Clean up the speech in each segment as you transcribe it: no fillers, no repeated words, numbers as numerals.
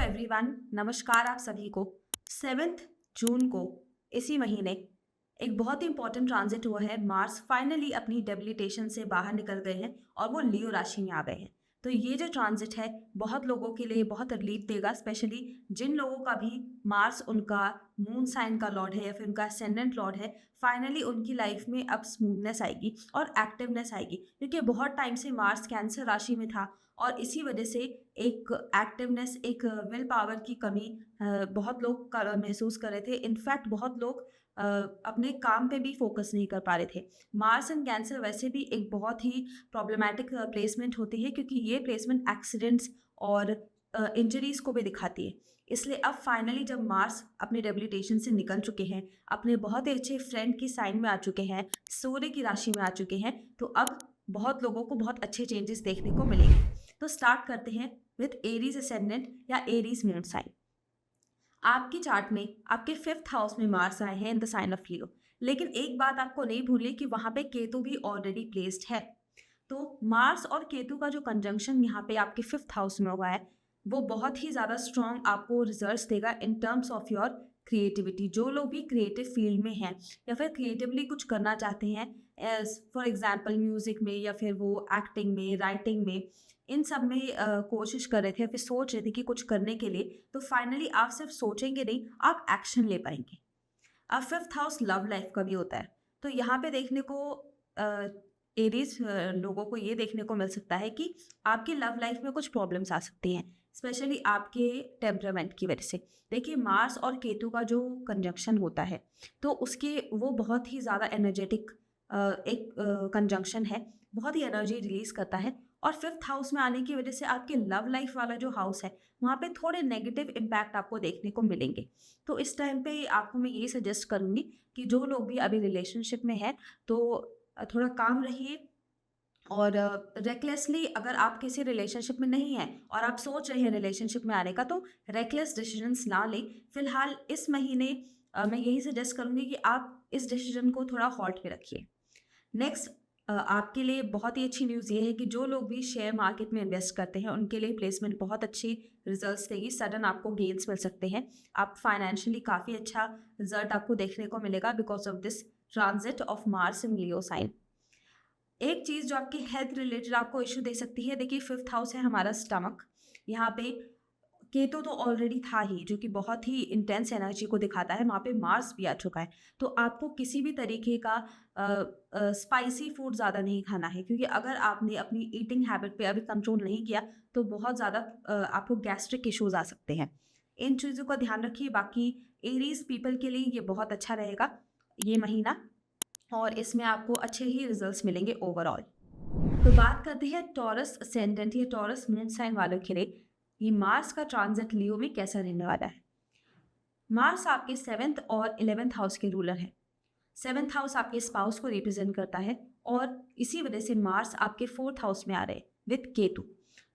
Everyone, नमस्कार आप सभी को। 7 जून को इसी महीने एक बहुत ही इंपॉर्टेंट ट्रांजिट हुआ है। मार्स फाइनली अपनी डेबिलिटेशन से बाहर निकल गए हैं और वो लियो राशि में आ गए हैं। तो ये जो ट्रांजिट है बहुत लोगों के लिए बहुत रिलीफ देगा, स्पेशली जिन लोगों का भी मार्स उनका मून साइन का लॉर्ड है या फिर उनका असेंडेंट लॉर्ड है। फाइनली उनकी लाइफ में अब स्मूथनेस आएगी और एक्टिवनेस आएगी, क्योंकि बहुत टाइम से मार्स कैंसर राशि में था और इसी वजह से एक एक्टिवनेस, एक विल पावर की कमी बहुत लोग महसूस कर रहे थे। इनफैक्ट बहुत लोग अपने काम पे भी फोकस नहीं कर पा रहे थे। मार्स एंड कैंसर वैसे भी एक बहुत ही प्रॉब्लमैटिक प्लेसमेंट होती है, क्योंकि ये प्लेसमेंट एक्सीडेंट्स और इंजरीज को भी दिखाती है। इसलिए अब फाइनली जब मार्स अपने डेबिलिटेशन से निकल चुके हैं, अपने बहुत ही अच्छे फ्रेंड की साइन में आ चुके हैं, सूर्य की राशि में आ चुके हैं, तो अब बहुत लोगों को बहुत अच्छे चेंजेस देखने को मिलेंगे। तो स्टार्ट करते हैं विथ एरीज असेंडेंट या एरीज मून साइन। आपकी चार्ट में आपके 5th हाउस में मार्स आए हैं इन द साइन ऑफ लियो, लेकिन एक बात आपको नहीं भूलनी कि वहां पे केतु भी ऑलरेडी प्लेस्ड है। तो मार्स और केतु का जो कंजंक्शन यहाँ पे आपके 5th हाउस में हुआ है, वो बहुत ही ज़्यादा स्ट्रॉन्ग आपको रिजल्ट्स देगा in terms of your creativity. जो लोग भी क्रिएटिव फील्ड में हैं या फिर क्रिएटिवली कुछ करना चाहते हैं, एज फॉर एग्जाम्पल म्यूजिक में या फिर वो एक्टिंग में, राइटिंग में, इन सब में कोशिश कर रहे थे या फिर सोच रहे थे कि कुछ करने के लिए, तो फाइनली आप सिर्फ सोचेंगे नहीं, आप एक्शन ले पाएंगे। अब 5th हाउस लव लाइफ का भी होता है, तो यहाँ पे देखने को एरीज लोगों को ये देखने को मिल सकता है कि आपकी लव लाइफ में कुछ प्रॉब्लम्स आ सकती हैं, स्पेशली आपके टेम्परामेंट की वजह से। देखिए, मार्स और केतु का जो कंजंक्शन होता है, तो उसके वो बहुत ही ज़्यादा एनर्जेटिक एक कंजंक्शन है, बहुत ही एनर्जी रिलीज करता है। और 5th हाउस में आने की वजह से आपके लव लाइफ वाला जो हाउस है, वहाँ पे थोड़े नेगेटिव इम्पैक्ट आपको देखने को मिलेंगे। तो इस टाइम पे आपको मैं ये सजेस्ट करूँगी कि जो लोग भी अभी रिलेशनशिप में हैं, तो थोड़ा काम रहिए। और रेकलेसली अगर आप किसी रिलेशनशिप में नहीं हैं और आप सोच रहे हैं रिलेशनशिप में आने का, तो रेकलेस डिसीजंस ना लें। फिलहाल इस महीने मैं यही सजेस्ट करूँगी कि आप इस डिसीजन को थोड़ा हॉल्ट पे रखिए। नेक्स्ट, आपके लिए बहुत ही अच्छी न्यूज़ ये है कि जो लोग भी शेयर मार्केट में इन्वेस्ट करते हैं, उनके लिए प्लेसमेंट बहुत अच्छी रिजल्ट्स देगी। सडन आपको गेन्स मिल सकते हैं, आप फाइनेंशियली काफ़ी अच्छा रिजल्ट आपको देखने को मिलेगा because of this transit of Mars in Leo sign. एक चीज़ जो आपकी हेल्थ रिलेटेड आपको इशू दे सकती है, देखिए 5th हाउस है हमारा स्टमक। यहाँ पे केतु तो ऑलरेडी था ही, जो कि बहुत ही इंटेंस एनर्जी को दिखाता है, वहाँ पे मार्स भी आ चुका है। तो आपको किसी भी तरीके का स्पाइसी फूड ज़्यादा नहीं खाना है, क्योंकि अगर आपने अपनी ईटिंग हैबिट पे अभी कंट्रोल नहीं किया, तो बहुत ज़्यादा आपको गैस्ट्रिक इश्यूज आ सकते हैं। इन चीज़ों का ध्यान रखिए। बाकी एरीज पीपल के लिए ये बहुत अच्छा रहेगा ये महीना, और इसमें आपको अच्छे ही रिजल्ट्स मिलेंगे ओवरऑल। तो बात करते हैं टॉरस असेंडेंट या टॉरस मून साइन वालों के लिए ये मार्स का ट्रांजिट लियो में कैसा रहने वाला है। मार्स आपके 7th और 11th हाउस के रूलर है। 7th हाउस आपके स्पाउस को रिप्रेजेंट करता है और इसी वजह से मार्स आपके 4th हाउस में आ रहे हैं विथ केतु।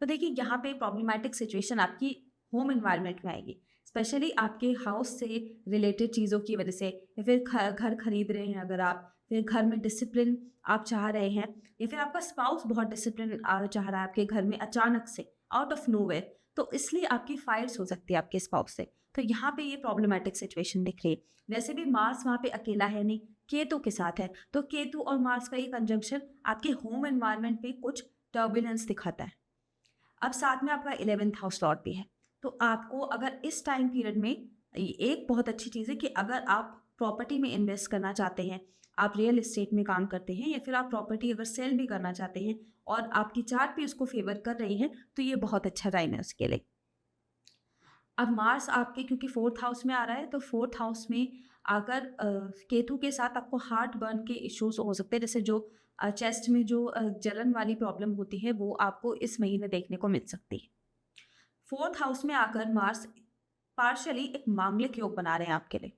तो देखिए, यहाँ पे प्रॉब्लमैटिक सिचुएशन आपकी होम एनवायरनमेंट में आएगी, स्पेशली आपके हाउस से रिलेटेड चीज़ों की वजह से, या फिर घर खरीद रहे हैं अगर आप, फिर घर में डिसिप्लिन आप चाह रहे हैं, या फिर आपका स्पाउस बहुत डिसिप्लिन चाह रहा है आपके घर में अचानक से आउट ऑफ नोवेयर, तो इसलिए आपकी फाइट्स हो सकती है आपके स्पाउस से। तो यहाँ पे ये प्रॉब्लमैटिक सिचुएशन दिख रही है। वैसे भी मार्स वहाँ पे अकेला है नहीं, केतु के साथ है, तो केतु और मार्स का ये कंजंक्शन आपके होम एनवायरनमेंट पे कुछ टर्बुलेंस दिखाता है। अब साथ में आपका 11th हाउस लॉर्ड भी है, तो आपको अगर इस टाइम पीरियड में एक बहुत अच्छी चीज़ है कि अगर आप प्रॉपर्टी में इन्वेस्ट करना चाहते हैं, आप रियल एस्टेट में काम करते हैं, या फिर आप प्रॉपर्टी अगर सेल भी करना चाहते हैं और आपकी चार्ट भी उसको फेवर कर रही है, तो ये बहुत अच्छा टाइम है उसके लिए। अब मार्स आपके क्योंकि 4th हाउस में आ रहा है, तो 4th हाउस में अगर केतु के साथ आपको हार्ट बर्न के इश्यूज हो सकते हैं, जैसे जो चेस्ट में जो जलन वाली प्रॉब्लम होती है, वो आपको इस महीने देखने को मिल सकती है। 4th हाउस में आकर मार्स पार्शियली एक मांगलिक योग बना रहे हैं आपके लिए।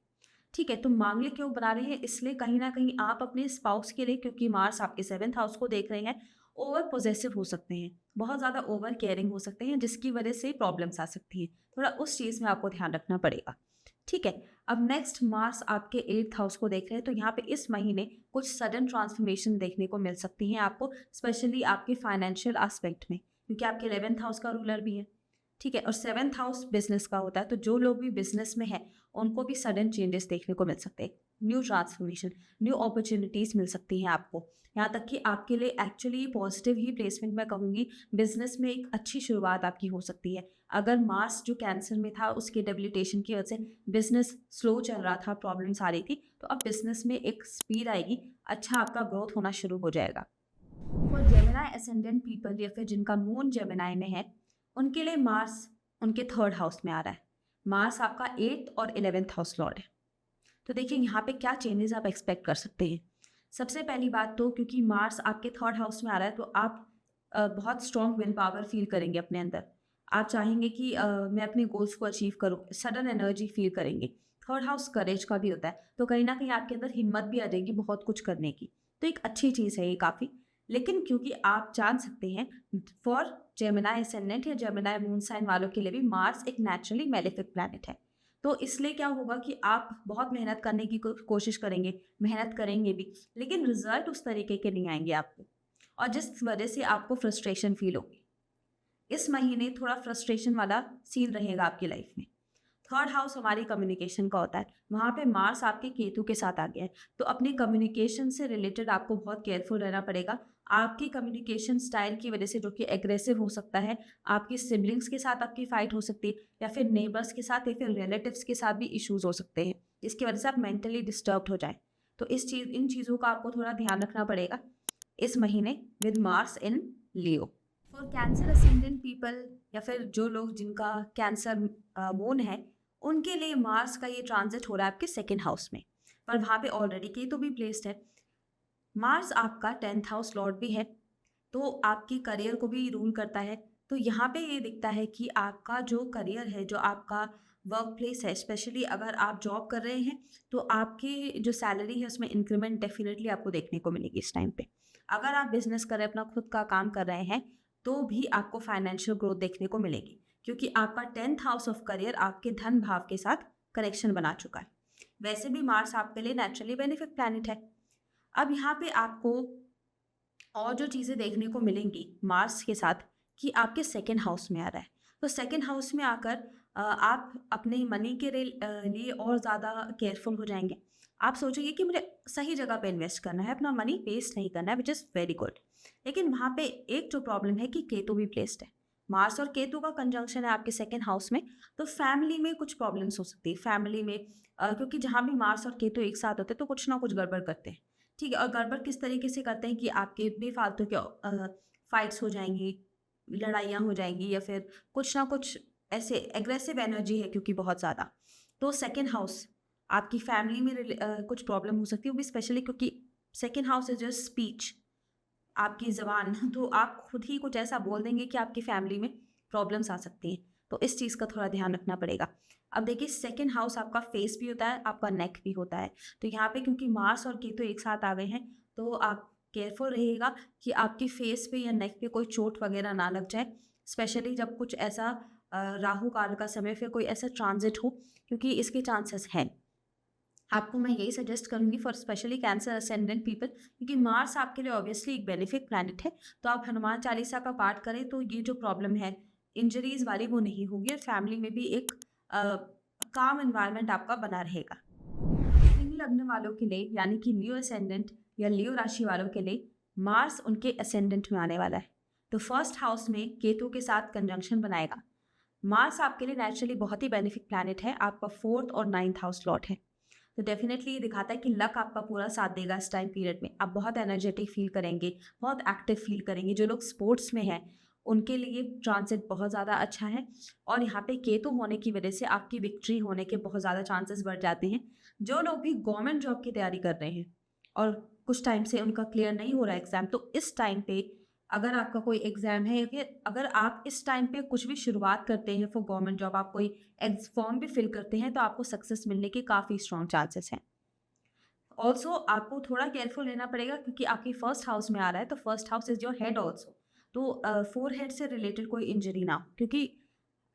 ठीक है, तो मांगलिक योग बना रहे हैं, इसलिए कहीं ना कहीं आप अपने स्पाउस के लिए, क्योंकि मार्स आपके 7th हाउस को देख रहे हैं, ओवर पोजेसिव हो सकते हैं, बहुत ज़्यादा ओवर केयरिंग हो सकते हैं, जिसकी वजह से प्रॉब्लम्स आ सकती हैं। थोड़ा उस चीज़ में आपको ध्यान रखना पड़ेगा। ठीक है, अब नेक्स्ट मार्स आपके 8th हाउस को देख रहे हैं, तो यहाँ पे इस महीने कुछ सडन ट्रांसफॉर्मेशन देखने को मिल सकती हैं आपको, स्पेशली आपके फाइनेंशियल एस्पेक्ट में, क्योंकि आपके 11th हाउस का रूलर भी है। ठीक है, और 7th हाउस बिजनेस का होता है, तो जो लोग भी बिजनेस में हैं उनको भी सडन चेंजेस देखने को मिल सकते हैं, न्यू ट्रांसफॉर्मेशन, न्यू अपॉर्चुनिटीज मिल सकती हैं आपको। यहाँ तक कि आपके लिए एक्चुअली पॉजिटिव ही प्लेसमेंट मैं कहूँगी, बिजनेस में एक अच्छी शुरुआत आपकी हो सकती है। अगर मार्स जो कैंसर में था उसके डेबिलिटेशन की वजह से बिजनेस स्लो चल रहा था, प्रॉब्लम्स आ रही थी, तो अब बिजनेस में एक स्पीड आएगी, अच्छा आपका ग्रोथ होना शुरू हो जाएगा। फॉर जेमिनाई असेंडेंट पीपल या फिर जिनका मून जेमिनाई में है, उनके लिए मार्स उनके 3rd हाउस में आ रहा है। मार्स आपका 8th और 11th हाउस लॉर्ड है। तो देखिए यहाँ पे क्या चेंजेस आप एक्सपेक्ट कर सकते हैं। सबसे पहली बात तो क्योंकि मार्स आपके 3rd हाउस में आ रहा है, तो आप बहुत स्ट्रॉन्ग विल पावर फील करेंगे अपने अंदर। आप चाहेंगे कि मैं अपने गोल्स को अचीव करूँ, सडन एनर्जी फील करेंगे। 3rd हाउस करेज का भी होता है, तो कहीं ना कहीं आपके अंदर हिम्मत भी आ जाएगी बहुत कुछ करने की। तो एक अच्छी चीज़ है ये काफ़ी। लेकिन क्योंकि आप जान सकते हैं, फॉर जेमिनाई एसेंडेंट या जेमिनाई मून साइन वालों के लिए भी मार्स एक नेचुरली मेलेफिक प्लैनेट है। तो इसलिए क्या होगा कि आप बहुत मेहनत करने की कोशिश करेंगे, मेहनत करेंगे भी, लेकिन रिजल्ट उस तरीके के नहीं आएंगे आपको, और जिस वजह से आपको फ्रस्ट्रेशन फील होगी। इस महीने थोड़ा फ्रस्ट्रेशन वाला सीन रहेगा आपकी लाइफ में। 3rd हाउस हमारी कम्युनिकेशन का होता है, वहाँ पे मार्स आपके केतु के साथ आ गया है, तो अपनी कम्युनिकेशन से रिलेटेड आपको बहुत केयरफुल रहना पड़ेगा। आपकी कम्युनिकेशन स्टाइल की वजह से, जो कि एग्रेसिव हो सकता है, आपकी सिबलिंग्स के साथ आपकी फाइट हो सकती है, या फिर नेबर्स के साथ या फिर रिलेटिव्स के साथ भी इश्यूज हो सकते हैं, जिसकी वजह से आप मेंटली डिस्टर्ब्ड हो जाए। तो इन चीज़ों का आपको थोड़ा ध्यान रखना पड़ेगा इस महीने with Mars in Leo. For cancer ascendant people या फिर जो लोग जिनका कैंसर मून है, उनके लिए मार्स का ये ट्रांजिट हो रहा है आपके 2nd हाउस में, पर वहाँ पे ऑलरेडी केतु भी प्लेस्ड है। मार्स आपका 10th हाउस लॉर्ड भी है, तो आपकी करियर को भी रूल करता है। तो यहाँ पे ये दिखता है कि आपका जो करियर है, जो आपका वर्क प्लेस है, स्पेशली अगर आप जॉब कर रहे हैं, तो आपकी जो सैलरी है उसमें इंक्रीमेंट डेफिनेटली आपको देखने को मिलेगी इस टाइम पे। अगर आप बिजनेस कर रहे हैं, अपना खुद का काम कर रहे हैं, तो भी आपको फाइनेंशियल ग्रोथ देखने को मिलेगी, क्योंकि आपका 10th हाउस ऑफ करियर आपके धन भाव के साथ कनेक्शन बना चुका है। वैसे भी मार्स आपके लिए नेचुरली बेनिफिट प्लैनेट है। अब यहाँ पे आपको और जो चीज़ें देखने को मिलेंगी मार्स के साथ, कि आपके 2nd हाउस में आ रहा है, तो 2nd हाउस में आकर आप अपने मनी के लिए और ज़्यादा केयरफुल हो जाएंगे। आप सोचेंगे कि मुझे सही जगह पे इन्वेस्ट करना है, अपना मनी वेस्ट नहीं करना है, विच इज़ वेरी गुड। लेकिन वहाँ पे एक जो प्रॉब्लम है कि केतु भी प्लेस्ड है, मार्स और केतु का कंजंक्शन है आपके 2nd हाउस में, तो फैमिली में कुछ प्रॉब्लम्स हो सकती है। फैमिली में क्योंकि जहाँ भी मार्स और केतु एक साथ होते हैं तो कुछ ना कुछ गड़बड़ करते हैं, ठीक है। और गड़बड़ किस तरीके से करते हैं कि आपके बेफालतू के फाइट्स हो जाएंगी, लड़ाइयाँ हो जाएंगी, या फिर कुछ ना कुछ ऐसे एग्रेसिव एनर्जी है क्योंकि बहुत ज़्यादा। तो 2nd हाउस आपकी फैमिली में कुछ प्रॉब्लम हो सकती है, वो भी स्पेशली क्योंकि 2nd house is just speech, आपकी ज़बान। तो आप खुद ही कुछ ऐसा बोल देंगे कि आपकी फैमिली में प्रॉब्लम्स आ सकती हैं, तो इस चीज़ का थोड़ा ध्यान रखना पड़ेगा। अब देखिए 2nd हाउस आपका फेस भी होता है, आपका नेक भी होता है, तो यहाँ पे क्योंकि मार्स और केतु एक साथ आ गए हैं, तो आप केयरफुल रहिएगा कि आपकी फेस पे या नेक पे कोई चोट वगैरह ना लग जाए, स्पेशली जब कुछ ऐसा राहु काल का समय फिर कोई ऐसा ट्रांजिट हो, क्योंकि इसके चांसेस हैं। आपको मैं यही सजेस्ट करूंगी for specially cancer ascendant people, क्योंकि मार्स आपके लिए ऑब्वियसली एक बेनिफिट प्लैनेट है, तो आप हनुमान चालीसा का पाठ करें तो ये जो प्रॉब्लम है इंजरीज वाली वो नहीं होगी, और फैमिली में भी एक काम एनवायरनमेंट आपका बना रहेगा। सिंह लग्न वालों के लिए यानी कि लियो असेंडेंट या लियो राशि वालों के लिए मार्स उनके असेंडेंट में आने वाला है, तो 1st हाउस में केतु के साथ कंजंक्शन बनाएगा। मार्स आपके लिए नेचुरली बहुत ही बेनिफिट प्लैनेट है, आपका 4th और 9th हाउस लॉर्ड है, तो डेफिनेटली ये दिखाता है कि लक आपका पूरा साथ देगा इस टाइम पीरियड में। आप बहुत एनर्जेटिक फील करेंगे, बहुत एक्टिव फील करेंगे। जो लोग स्पोर्ट्स में हैं उनके लिए ट्रांजिट बहुत ज़्यादा अच्छा है, और यहाँ पे केतु होने की वजह से आपकी विक्ट्री होने के बहुत ज़्यादा चांसेस बढ़ जाते हैं। जो लोग भी गवर्नमेंट जॉब की तैयारी कर रहे हैं और कुछ टाइम से उनका क्लियर नहीं हो रहा है एग्ज़ाम, तो इस टाइम पे अगर आपका कोई एग्ज़ाम है, या फिर अगर आप इस टाइम पे कुछ भी शुरुआत करते हैं फॉर गवर्नमेंट जॉब, आप कोई फॉर्म भी फिल करते हैं, तो आपको सक्सेस मिलने के काफ़ी स्ट्रॉन्ग चांसेस हैं। ऑल्सो आपको थोड़ा केयरफुल रहना पड़ेगा क्योंकि आपकी 1st हाउस में आ रहा है, तो 1st house is your head also, तो 4 हेड से रिलेटेड कोई इंजरी ना हो, क्योंकि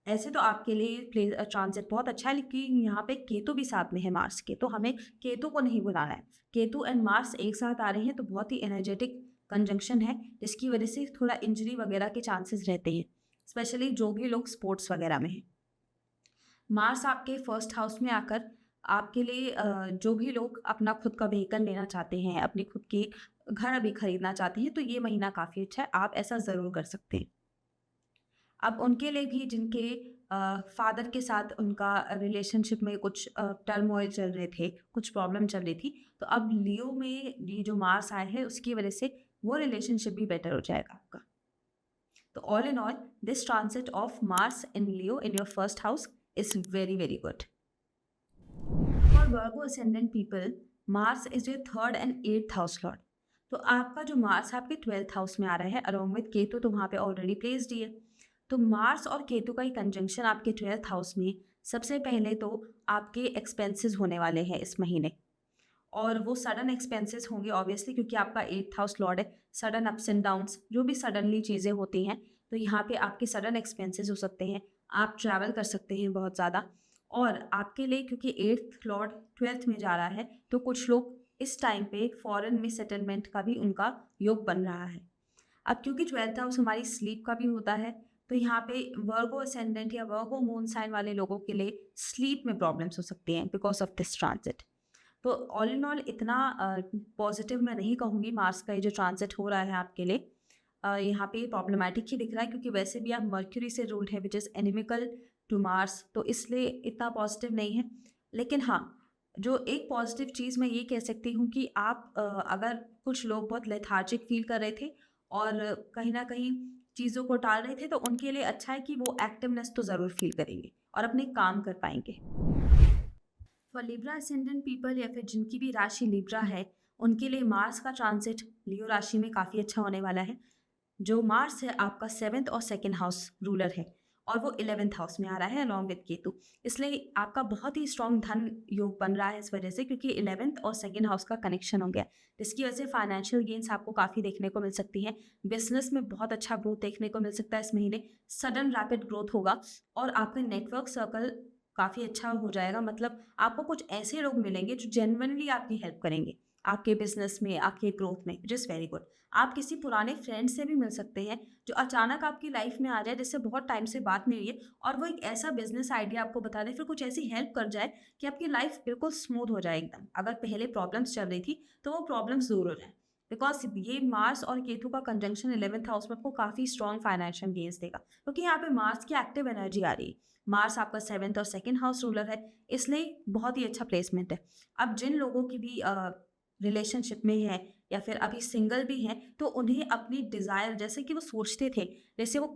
ऐसे तो आपके लिए ट्रांजिट बहुत अच्छा है, लेकिन यहाँ पे केतु भी साथ में है मार्स के, तो हमें केतु को नहीं भुलाना है। केतु एंड मार्स एक साथ आ रहे हैं, तो बहुत ही एनर्जेटिक कंजंक्शन है, जिसकी वजह से थोड़ा इंजरी वगैरह के चांसेस रहते हैं। स्पेशली जो भी लोग स्पोर्ट्स वगैरह में हैं। मार्स आपके फर्स्ट हाउस में आकर आपके लिए जो भी लोग अपना खुद का व्हीकल लेना चाहते हैं, अपनी खुद की घर अभी खरीदना चाहते हैं, तो ये महीना काफ़ी अच्छा है, आप ऐसा ज़रूर कर सकते हैं। अब उनके लिए भी जिनके फादर के साथ उनका रिलेशनशिप में कुछ टर्मोइल चल रहे थे, कुछ प्रॉब्लम चल रही थी, तो अब लियो में ये जो मार्स आए हैं उसकी वजह से वो रिलेशनशिप भी बेटर हो जाएगा आपका। तो all in all this transit of Mars in Leo in your first house is very very good. For Virgo ascendant people, Mars is your third and eighth house Lord. तो आपका जो Mars है आपके 12th house में आ रहा है along with Ketu, तो वहाँ पे ऑलरेडी प्लेस्ड ही है। तो मार्स और केतु का ही कंजंक्शन आपके 12th हाउस में, सबसे पहले तो आपके एक्सपेंसेस होने वाले हैं इस महीने, और वो सडन एक्सपेंसेस होंगे ऑब्वियसली, क्योंकि आपका 8th हाउस लॉर्ड है। सडन अप्स एंड डाउन्स जो भी सडनली चीज़ें होती हैं, तो यहाँ पे आपके सडन एक्सपेंसेस हो सकते हैं, आप ट्रैवल कर सकते हैं बहुत ज़्यादा। और आपके लिए क्योंकि 8th लॉर्ड 12th में जा रहा है, तो कुछ लोग इस टाइम पे फॉरेन में सेटलमेंट का भी उनका योग बन रहा है। अब क्योंकि 12th हाउस हमारी स्लीप का भी होता है, तो यहाँ पे वर्गो असेंडेंट या वर्गो मून साइन वाले लोगों के लिए स्लीप में प्रॉब्लम्स हो सकती हैं बिकॉज ऑफ दिस ट्रांजिट। तो ऑल इन ऑल इतना पॉजिटिव मैं नहीं कहूँगी मार्स का ये जो ट्रांजिट हो रहा है आपके लिए। यहाँ पे प्रॉब्लमेटिक ही दिख रहा है, क्योंकि वैसे भी आप मर्क्यूरी से रूल्ड है which is inimical to Mars, तो इसलिए इतना पॉजिटिव नहीं है। लेकिन हाँ, जो एक पॉजिटिव चीज़ मैं ये कह सकती हूँ कि आप अगर कुछ लोग बहुत लेथार्जिक फील कर रहे थे और कहीं ना कहीं चीज़ों को टाल रहे थे, तो उनके लिए अच्छा है कि वो एक्टिवनेस तो ज़रूर फील करेंगे और अपने काम कर पाएंगे। फॉर लिब्रा असेंडेंट पीपल या फिर जिनकी भी राशि लिब्रा है, उनके लिए मार्स का ट्रांजिट लियो राशि में काफ़ी अच्छा होने वाला है। जो मार्स है आपका 7th और 2nd हाउस रूलर है, और वो 11th हाउस में आ रहा है अलॉन्ग विद केतु, इसलिए आपका बहुत ही स्ट्रॉन्ग धन योग बन रहा है इस वजह से, क्योंकि 11th और 2nd हाउस का कनेक्शन हो गया, जिसकी वजह से फाइनेंशियल गेन्स आपको काफ़ी देखने को मिल सकती हैं। बिजनेस में बहुत अच्छा ग्रोथ देखने को मिल सकता है इस महीने, सडन रैपिड ग्रोथ होगा, और आपका नेटवर्क सर्कल काफ़ी अच्छा हो जाएगा। मतलब आपको कुछ ऐसे लोग मिलेंगे जो जेन्युइनली आपकी हेल्प करेंगे आपके बिजनेस में, आपके ग्रोथ में, विच इज़ वेरी गुड। आप किसी पुराने फ्रेंड से भी मिल सकते हैं जो अचानक आपकी लाइफ में आ जाए, जिससे बहुत टाइम से बात नहीं हुई है, और वो एक ऐसा बिजनेस आइडिया आपको बता दे, फिर कुछ ऐसी हेल्प कर जाए कि आपकी लाइफ बिल्कुल स्मूथ हो जाए एकदम। अगर पहले प्रॉब्लम्स चल रही थी तो वो प्रॉब्लम्स दूर हो जाए, बिकॉज ये मार्स और केतु का कंजंक्शन 11th हाउस में आपको काफ़ी स्ट्रॉन्ग फाइनेंशियल गेन्स देगा, क्योंकि यहाँ पे मार्स की एक्टिव एनर्जी आ रही है। मार्स आपका 7th और 2nd हाउस रूलर है, इसलिए बहुत ही अच्छा प्लेसमेंट है। अब जिन लोगों की भी रिलेशनशिप में है या फिर अभी सिंगल भी हैं, तो उन्हें अपनी डिज़ायर, जैसे कि वो सोचते थे, जैसे वो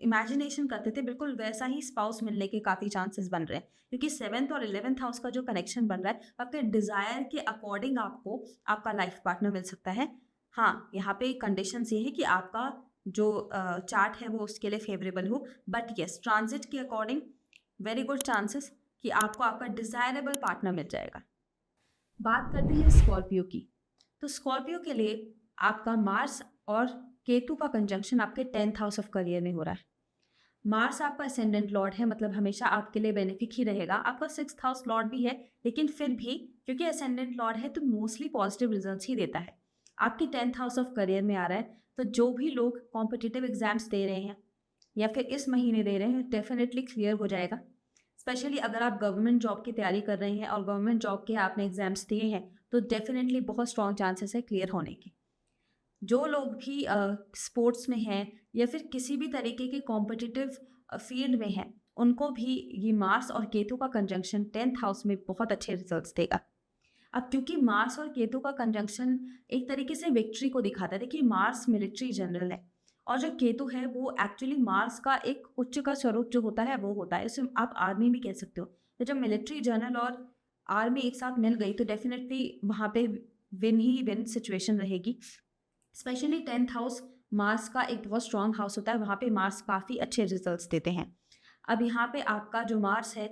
इमेजिनेशन करते थे, बिल्कुल वैसा ही स्पाउस मिलने के काफ़ी चांसेस बन रहे हैं, क्योंकि 7th और 11th हाउस का जो कनेक्शन बन रहा है, आपके डिज़ायर के अकॉर्डिंग आपको आपका लाइफ पार्टनर मिल सकता है। हाँ, यहाँ पे कंडीशंस ये है कि आपका जो चार्ट है वो उसके लिए फेवरेबल हो, बट येस ट्रांजिट के अकॉर्डिंग वेरी गुड चांसेस कि आपको आपका डिज़ायरेबल पार्टनर मिल जाएगा। बात करते हैं स्कॉर्पियो की। तो स्कॉर्पियो के लिए आपका मार्स और केतु का कंजंक्शन आपके 10th हाउस ऑफ करियर में हो रहा है। मार्स आपका असेंडेंट लॉर्ड है, मतलब हमेशा आपके लिए बेनिफिक ही रहेगा। आपका 6th हाउस लॉर्ड भी है, लेकिन फिर भी क्योंकि असेंडेंट लॉर्ड है तो मोस्टली पॉजिटिव रिजल्ट्स ही देता है। आपकी 10th हाउस ऑफ करियर में आ रहा है, तो जो भी लोग कॉम्पिटिटिव एग्जाम्स दे रहे हैं या फिर इस महीने दे रहे हैं, डेफिनेटली क्लियर हो जाएगा। स्पेशली अगर आप गवर्नमेंट जॉब की तैयारी कर रहे हैं और गवर्नमेंट जॉब के आपने एग्जाम्स दिए हैं, तो डेफिनेटली बहुत स्ट्रॉन्ग चांसेस है क्लियर होने के। जो लोग भी स्पोर्ट्स में हैं या फिर किसी भी तरीके के कॉम्पिटिटिव फील्ड में हैं, उनको भी ये मार्स और केतु का कंजंक्शन 10th हाउस में बहुत अच्छे रिजल्ट्स देगा। अब क्योंकि मार्स और केतु का कंजंक्शन एक तरीके से विक्ट्री को दिखाता है। देखिए, मार्स मिलिट्री जनरल है, और जो केतु है वो एक्चुअली मार्स का एक उच्च का स्वरूप जो होता है वो होता है, इसे आप आर्मी भी कह सकते हो। तो जब मिलिट्री जनरल और आर्मी एक साथ मिल गई, तो डेफिनेटली वहाँ पे विन ही विन सिचुएशन रहेगी। स्पेशली 10th हाउस मार्स का एक बहुत स्ट्रॉन्ग हाउस होता है, वहाँ पे मार्स काफ़ी अच्छे रिजल्ट्स देते हैं। अब यहाँ पे आपका जो मार्स है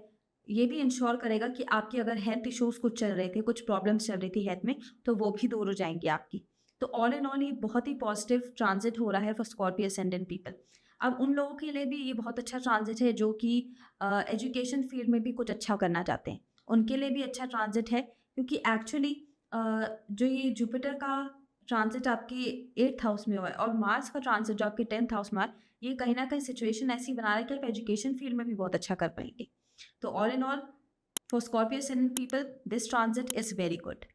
ये भी इंश्योर करेगा कि आपकी अगर हेल्थ इश्यूज़ कुछ चल रहे थे, कुछ प्रॉब्लम्स चल रही थी हेल्थ में, तो वो भी दूर हो जाएंगी आपकी। तो ऑल इन ऑल ये बहुत ही पॉजिटिव ट्रांजिट हो रहा है फॉर स्कॉर्पियो असेंडेंट पीपल। अब उन लोगों के लिए भी ये बहुत अच्छा ट्रांजिट है जो कि एजुकेशन फील्ड में भी कुछ अच्छा करना चाहते हैं, उनके लिए भी अच्छा ट्रांजिट है, क्योंकि एक्चुअली जो ये जुपिटर का ट्रांजिट आपके 8th हाउस में हुआ है और मार्स का ट्रांजिट जो आपके 10th हाउस में है, ये कहीं ना कहीं सिचुएशन ऐसी बना रहा है कि आप एजुकेशन फील्ड में भी बहुत अच्छा कर पाएंगे। तो all in all, for Scorpio ascendant people, this transit is very good.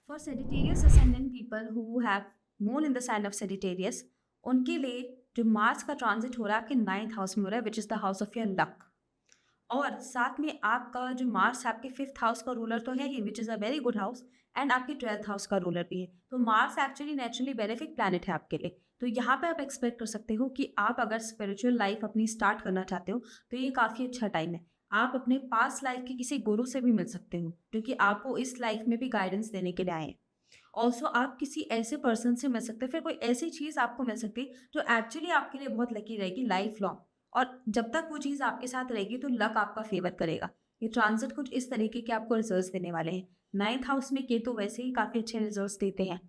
For Sagittarius ascendant people who have moon in the sign of Sagittarius, उनके लिए जो मार्स का ट्रांजिट हो रहा है आपके 9th हाउस में हो रहा है, which is the house of your luck. और साथ में आपका जो मार्स है आपके 5th हाउस का रूलर तो है ही, which is a very good house, and आपके 12th हाउस का रूलर भी है। तो Mars actually naturally benefic planet है आपके लिए। तो यहाँ पे आप एक्सपेक्ट कर सकते हो कि आप अगर स्पिरिचुअल लाइफ अपनी स्टार्ट करना चाहते हो तो ये काफ़ी अच्छा टाइम है। आप अपने पास्ट लाइफ के किसी गुरु से भी मिल सकते हो जो कि आपको इस लाइफ में भी गाइडेंस देने के लिए आए हैं। ऑल्सो आप किसी ऐसे पर्सन से मिल सकते हैं, फिर कोई ऐसी चीज़ आपको मिल सकती है जो एक्चुअली आपके लिए बहुत लकी रहेगी लाइफ लॉन्ग। और जब तक वो चीज़ आपके साथ रहेगी तो लक आपका फेवर करेगा। ये ट्रांजिट कुछ इस तरीके के आपको रिजल्ट्स देने वाले हैं। 9th हाउस में केतु वैसे ही काफ़ी अच्छे रिजल्ट्स देते हैं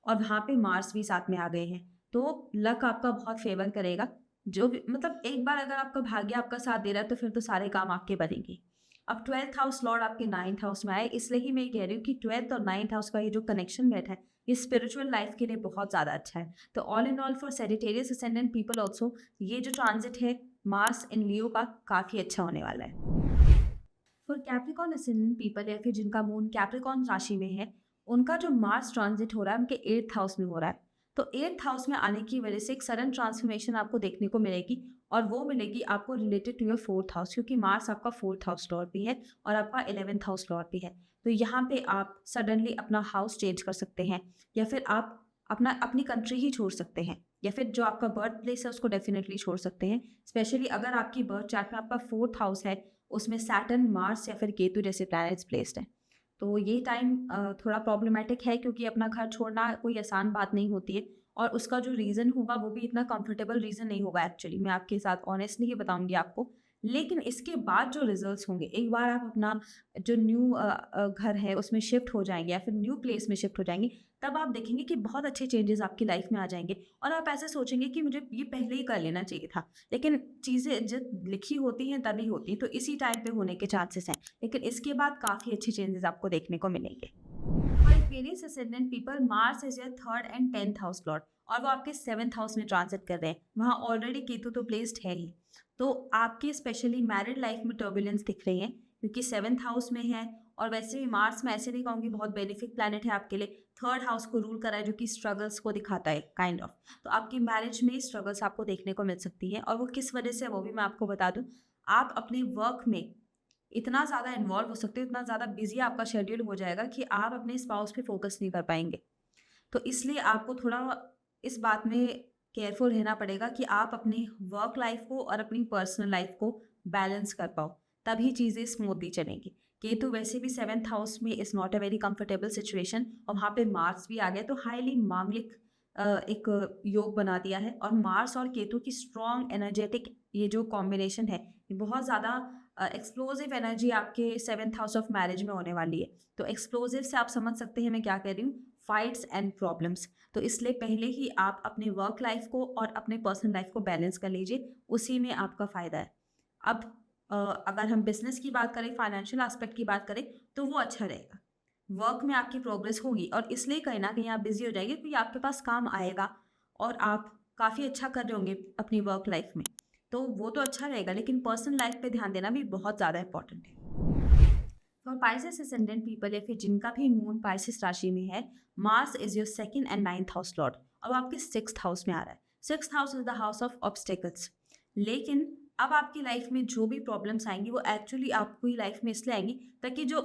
और वहाँ पे मार्स भी साथ में आ गए हैं, तो लक आपका बहुत फेवर करेगा। जो भी मतलब एक बार अगर आपका भाग्य आपका साथ दे रहा है तो फिर तो सारे काम आपके बनेंगे। अब 12th हाउस लॉर्ड आपके 9th हाउस में आए, इसलिए ही मैं कह रही हूँ कि 12th और 9th हाउस का ये जो कनेक्शन बैठा है ये स्पिरिचुअल लाइफ के लिए बहुत ज़्यादा अच्छा है। तो all in all for Sagittarius ascendant people also ये जो ट्रांजिट है मार्स इन लियो का काफ़ी अच्छा होने वाला है। फॉर कैप्रिकॉन असेंडेंट पीपल या फिर जिनका मून कैप्रिकॉन राशि में है, उनका जो मार्स ट्रांजिट हो रहा है उनके 8th हाउस में हो रहा है। तो 8th हाउस में आने की वजह से एक सडन ट्रांसफॉर्मेशन आपको देखने को मिलेगी और वो मिलेगी आपको related to your 4th house, क्योंकि मार्स आपका 4th हाउस लॉर्ड भी है और आपका 11th हाउस लॉर्ड भी है। तो यहाँ पे आप सडनली अपना हाउस चेंज कर सकते हैं या फिर आप अपनी कंट्री ही छोड़ सकते हैं या फिर जो आपका बर्थ प्लेस है उसको डेफिनेटली छोड़ सकते हैं। स्पेशली अगर आपकी बर्थ चार्ट में आपका 4th हाउस है, उसमें सैटर्न, मार्स या फिर केतु जैसे प्लैनेट्स प्लेस्ड हैं। तो ये टाइम थोड़ा प्रॉब्लमैटिक है क्योंकि अपना घर छोड़ना कोई आसान बात नहीं होती है और उसका जो रीज़न होगा वो भी इतना कंफर्टेबल रीज़न नहीं होगा एक्चुअली, मैं आपके साथ ऑनेस्टली ही बताऊंगी आपको। लेकिन इसके बाद जो रिजल्ट्स होंगे, एक बार आप अपना जो न्यू घर है उसमें शिफ्ट हो जाएंगे या फिर न्यू प्लेस में शिफ्ट हो जाएंगे, तब आप देखेंगे कि बहुत अच्छे चेंजेस आपकी लाइफ में आ जाएंगे और आप ऐसे सोचेंगे कि मुझे ये पहले ही कर लेना चाहिए था। लेकिन चीज़ें जब लिखी होती हैं तभी होती हैं, तो इसी टाइम पे होने के चांसेस हैं। लेकिन इसके बाद काफ़ी अच्छे चेंजेस आपको देखने को मिलेंगे। For Aquarius ascendant people, Mars is your 3rd and 10th house Lord और वो आपके 7th हाउस में ट्रांजिट कर रहे हैं। वहाँ ऑलरेडी केतु तो प्लेस्ड है ही, तो आपके स्पेशली मैरिड लाइफ में टर्बुलेंस दिख रही है क्योंकि 7th हाउस में है। और वैसे भी मार्स में ऐसे नहीं कहूँगी बहुत बेनिफिक प्लैनेट है आपके लिए, 3rd हाउस को रूल करा है जो कि स्ट्रगल्स को दिखाता है काइंड ऑफ। तो आपकी मैरिज में स्ट्रगल्स आपको देखने को मिल सकती है और वो किस वजह से वो भी मैं आपको बता दूँ। आप अपने वर्क में इतना ज़्यादा इन्वॉल्व हो सकते हो, इतना ज़्यादा बिजी आपका शेड्यूल हो जाएगा कि आप अपने स्पाउस पे फोकस नहीं कर पाएंगे। तो इसलिए आपको थोड़ा इस बात में केयरफुल रहना पड़ेगा कि आप अपनी वर्क लाइफ को और अपनी पर्सनल लाइफ को बैलेंस कर पाओ, तभी चीज़ें स्मूथली चलेंगी। केतु वैसे भी 7th हाउस में is not a very comfortable situation और वहाँ पे मार्स भी आ गया, तो हाईली मांगलिक एक योग बना दिया है। और मार्स और केतु की स्ट्रॉन्ग एनर्जेटिक ये जो कॉम्बिनेशन है, ये बहुत ज़्यादा एक्सप्लोजिव एनर्जी आपके 7th हाउस ऑफ मैरिज में होने वाली है। तो एक्सप्लोजिव से आप समझ सकते हैं मैं क्या कह रही हूँ, फाइट्स एंड प्रॉब्लम्स। तो इसलिए पहले ही आप अपने वर्क लाइफ को और अपने पर्सनल लाइफ को बैलेंस कर लीजिए, उसी में आपका फ़ायदा है। अब अगर हम बिजनेस की बात करें, फाइनेंशियल एस्पेक्ट की बात करें, तो वो अच्छा रहेगा। वर्क में आपकी प्रोग्रेस होगी और इसलिए कहीं ना कहीं आप बिजी हो जाएंगे क्योंकि आपके पास काम आएगा और आप काफ़ी अच्छा कर रहे होंगे अपनी वर्क लाइफ में, तो वो तो अच्छा रहेगा। लेकिन पर्सनल लाइफ पे ध्यान देना भी बहुत ज़्यादा इंपॉर्टेंट है। फॉर पाइसेस असेंडेंट पीपल या फिर जिनका भी मून पाइसेस राशि में है, Mars is your 2nd and 9th house Lord और आपके 6th हाउस में आ रहा है। 6th house is the house of obstacles. लेकिन अब आपकी लाइफ में जो भी प्रॉब्लम्स आएंगी वो एक्चुअली आपकी लाइफ में इसलिए आएंगी ताकि जो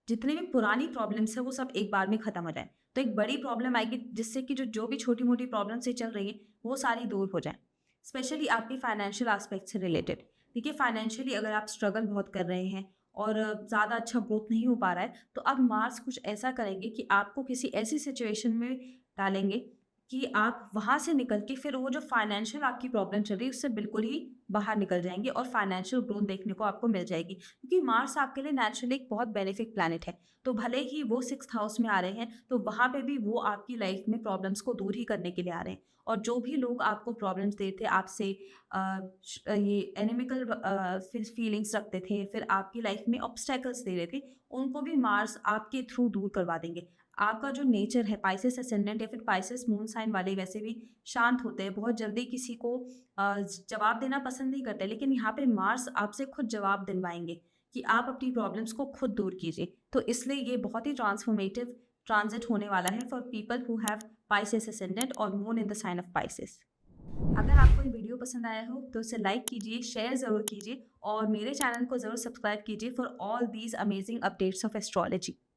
जितनी भी पुरानी प्रॉब्लम्स है वो सब एक बार में खत्म हो जाए। तो एक बड़ी प्रॉब्लम आएगी जिससे कि जो भी छोटी मोटी प्रॉब्लम से चल रही है वो सारी दूर हो जाए। स्पेशली आपकी फाइनेंशियल एस्पेक्ट से रिलेटेड। देखिए, फाइनेंशियली अगर आप स्ट्रगल बहुत कर रहे हैं और ज़्यादा अच्छा ग्रोथ नहीं हो पा रहा है, तो अब मार्स कुछ ऐसा करेंगे कि आपको किसी ऐसी सिचुएशन में डालेंगे कि आप वहाँ से निकल के फिर वो जो फाइनेंशियल आपकी प्रॉब्लम चल रही है उससे बिल्कुल ही बाहर निकल जाएंगे और फाइनेंशियल ग्रोथ देखने को आपको मिल जाएगी, क्योंकि मार्स आपके लिए नेचुरली एक बहुत बेनिफिक प्लैनेट है। तो भले ही वो 6th हाउस में आ रहे हैं तो वहाँ पे भी वो आपकी लाइफ में प्रॉब्लम्स को दूर ही करने के लिए आ रहे हैं। और जो भी लोग आपको प्रॉब्लम्स दे थे, आपसे ये एनिमिकल फीलिंग्स रखते थे, फिर आपकी लाइफ में ऑब्स्टेकल्स दे रहे थे, उनको भी मार्स आपके थ्रू दूर करवा देंगे। आपका जो नेचर है पाइसेस असेंडेंट या फिर पाइसेस मून साइन वाले वैसे भी शांत होते हैं, बहुत जल्दी किसी को जवाब देना पसंद नहीं करते, लेकिन यहाँ पे मार्स आपसे खुद जवाब दिलवाएंगे कि आप अपनी प्रॉब्लम्स को खुद दूर कीजिए। तो इसलिए ये बहुत ही ट्रांसफॉर्मेटिव ट्रांजिट होने वाला है for people who have Pisces ascendant और moon in the sign of Pisces. अगर आपको ये वीडियो पसंद आया हो तो इसे लाइक कीजिए, शेयर ज़रूर कीजिए और मेरे चैनल को ज़रूर सब्सक्राइब कीजिए for all these amazing updates of astrology.